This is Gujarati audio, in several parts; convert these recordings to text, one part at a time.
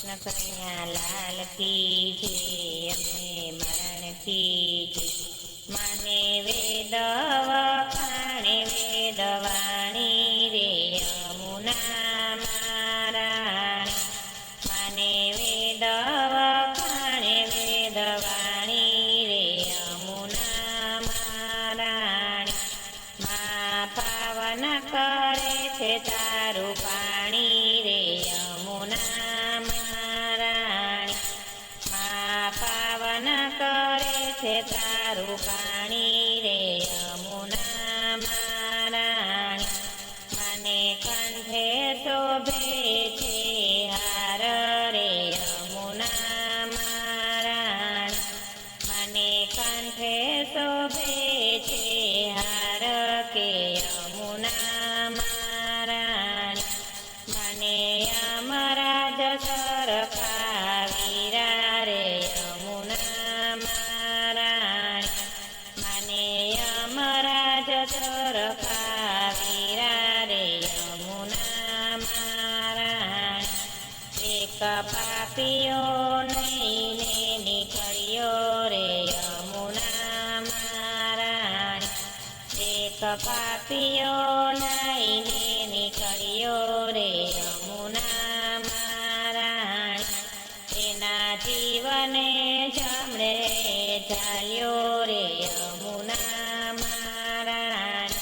કૃષ્ણ કનૈયા લાલ કી જય, અમને મરણ કી જય. માને વેદ વખાણે વેદવાણી રે યમુના મહારાણી. માને વેદ વખાણે વેદવાણી રે યમુના મહારાણી. મા પાવન કરે છે તારું પાણી રે યમુના મહારાણી. મા પાવન કરે છે તારું પાણી રે યમુના મહારાણી. મને કંઠે શોભે છે હાર રે યમુના મહારાણી. મને કંઠે શોભે છે હાર કે યમુના મહારાણી. મને યમરાજ સરખાવીરા રે યમુના મહારાણી. મને યમરાજ સરખાવીરા રે યમુના મહારાણી. એક પાપીઓ નઈને નીકળ્યો રે યમુના મહારાણી. એક પાપીઓ નઈને નીકળ્યો રે યમુના મહારાણી. એના જીવને જમણે ચાલ્યો રે યમુના મહારાણી.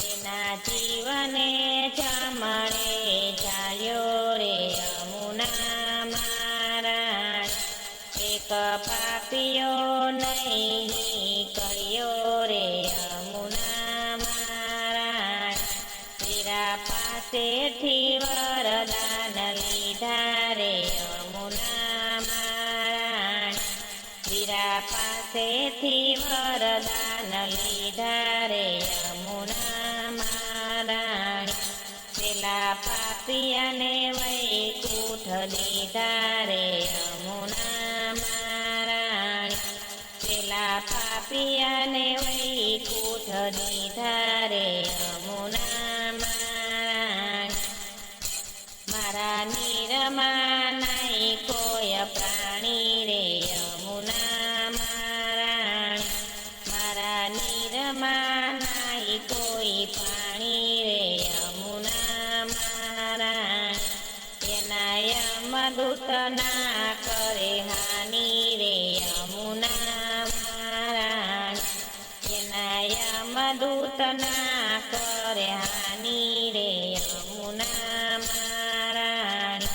એના જીવને જમણે ચાલ્યો રે યમુના મહારાણી. એક પાપીઓ નહીં નીકળ્યો રે યમુના મહારાણી. વીરા પાસેથી વરદાન લીધા રે યમુના મહારાણી. વીરા પાસેથી વરદાન લીધા રે યમુના મહારાણી. પેલા પાપિયાને વૈકુંઠ દીધા રે યમુના મહારાણી. પેલા પાપિયાને વૈકુંઠ દીધા રે યમુના મહારાણી. મારા નીરમાં નાઈ કોઈ પ્રાણી રે યમુના મહારાણી. મારા નીરમાં નાઈ કોઈ પાણી રે યમુના મહારાણી. એના યમદૂત ના કરે હાની રે યમુના મહારાણી. એના યમદૂત ના કરે હાની રે યમુના મહારાણી.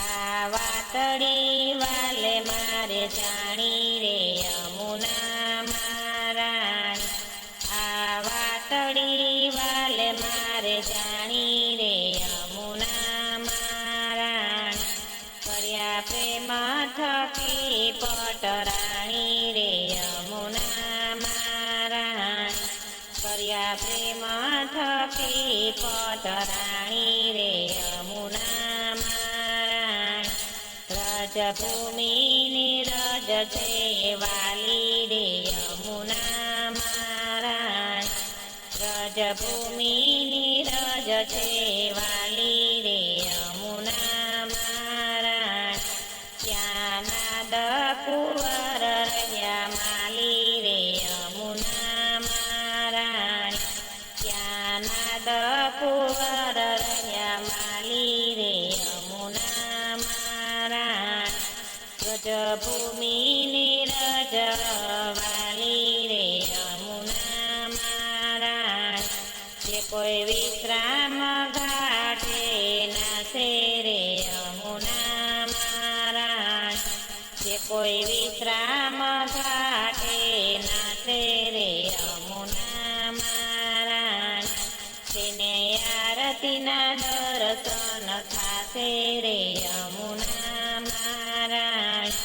આ વાતડી વાલે મારે જાણી રે યમુના મહારાણી. આ વાતડી વાલે મારે જાણી રે યમુના મહારાણી. કર્યા પ્રેમ થકી પટરાણી રે યમુના મહારાણી. કર્યા પ્રેમ થકી પટરાણી રે યમુના મહારાણી. રજભૂમિની રજ છે વાલી રે યમુના મહારાણી. રજભૂમિની રજ છે વાલી રે યમુના મહારાણી. ત્યાં નાદ કુંવર રહ્યા માલી રે યમુના મહારાણી. ત્યાં નાદ કુંવર રહ્યા માલી રે યમુના મહારાણી. રજભૂમિની રજ વાલી રે યમુના મહારાણી. જે કોઈ વિશ્રામ ઘાટે નાસે રે યમુના મહારાણી. જે કોઈ વિશ્રામ ઘાટે નાસે રે યમુના મહારાણી. તેને આરતીના દર્શન થાશે રે યમુના મહારાણી.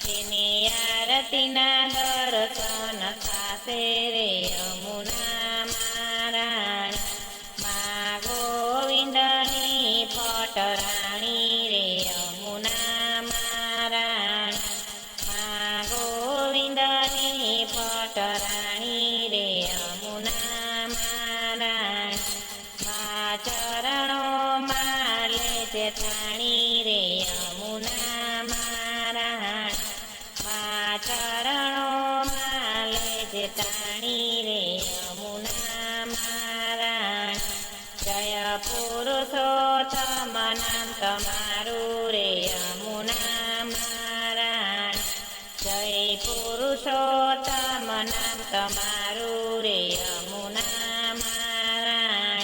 તેને આરતીના દર્શન થાશે રે યમુના મહારાણી. મા ગોવિંદની પટરાણી રે યમુના મહારાણી. મા ગોવિંદની પટરાણી રે યમુના મહારાણી. મા ચરણોમાં લે છે જેઠાણી રે યમુના મારા મા ચરણોમાં લે જેઠાણી રે યમુના મારા જય પુરુષોત્તમ નામ તમારું રે યમુના મારા જય પુરુષોત્તમ નામ તમારું રે યમુના મારા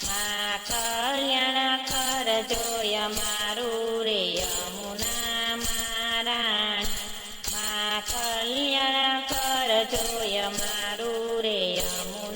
મા કલ્યાણ કરજો અમારું રે યમુના મારા મા કલ્યાણ કરજો અમારું રે યમુના